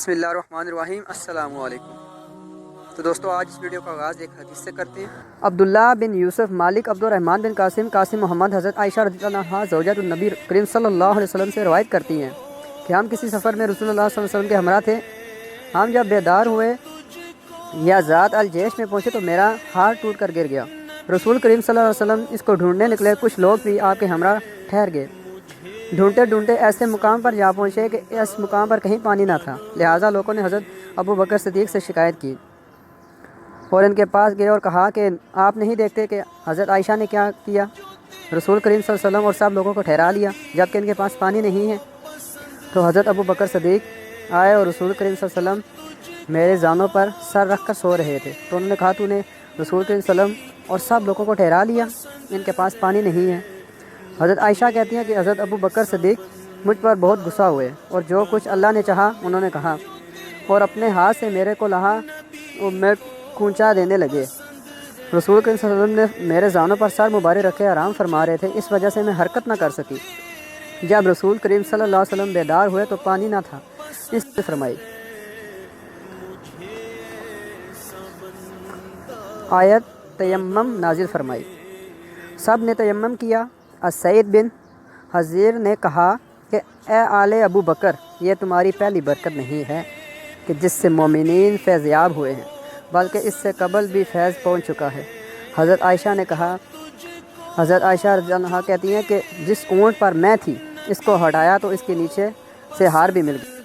بسم اللہ الرحمن الرحیم۔ السلام علیکم۔ تو دوستو آج اس ویڈیو کا آغاز ایک حدیث سے کرتے ہیں۔ عبداللہ بن یوسف مالک عبد الرحمن بن قاسم محمد حضرت عائشہ رضی اللہ عنہا زوجۃ النبی کریم صلی اللہ علیہ وسلم سے روایت کرتی ہیں کہ ہم کسی سفر میں رسول اللہ صلی اللہ علیہ وسلم کے ہمراہ تھے۔ ہم جب بیدار ہوئے یا ذات الجیش میں پہنچے تو میرا ہار ٹوٹ کر گر گیا۔ رسول کریم صلی اللہ علیہ وسلم اس کو ڈھونڈنے نکلے، کچھ لوگ بھی آپ کے ہمراہ ٹھہر گئے۔ ڈھونڈتے ڈھونڈتے ایسے مقام پر جا پہنچے کہ اس مقام پر کہیں پانی نہ تھا، لہٰذا لوگوں نے حضرت ابو بکر صدیق سے شکایت کی اور ان کے پاس گئے اور کہا کہ آپ نہیں دیکھتے کہ حضرت عائشہ نے کیا کیا؟ رسول کریم صلی اللہ علیہ وسلم اور سب لوگوں کو ٹھہرا لیا جبکہ ان کے پاس پانی نہیں ہے۔ تو حضرت ابو بکر صدیق آئے اور رسول کریم صلی اللہ علیہ وسلم میرے زانوں پر سر رکھ کر سو رہے تھے، تو انہوں نے کہا تو نے رسول کریم صلی اللہ علیہ وسلم اور سب لوگوں کو ٹھہرا لیا، ان کے پاس پانی نہیں ہے۔ حضرت عائشہ کہتی ہیں کہ حضرت ابو بکر صدیق مجھ پر بہت غصہ ہوئے اور جو کچھ اللہ نے چاہا انہوں نے کہا اور اپنے ہاتھ سے میرے کو لہا اور میں کونچا دینے لگے۔ رسول کریم صلی اللہ علیہ وسلم نے میرے زانوں پر سر مبارک رکھے آرام فرما رہے تھے، اس وجہ سے میں حرکت نہ کر سکی۔ جب رسول کریم صلی اللہ علیہ وسلم بیدار ہوئے تو پانی نہ تھا، اس سے فرمائی آیت تیمم نازل فرمائی۔ سب نے تیمم کیا۔ سعید بن حضیر نے کہا کہ اے آل ابو بکر، یہ تمہاری پہلی برکت نہیں ہے کہ جس سے مومنین فیض یاب ہوئے ہیں، بلکہ اس سے قبل بھی فیض پہنچ چکا ہے۔ حضرت عائشہ نے کہا، حضرت عائشہ رضی اللہ عنہا کہتی ہیں کہ جس اونٹ پر میں تھی اس کو ہٹایا تو اس کے نیچے سے ہار بھی مل گیا۔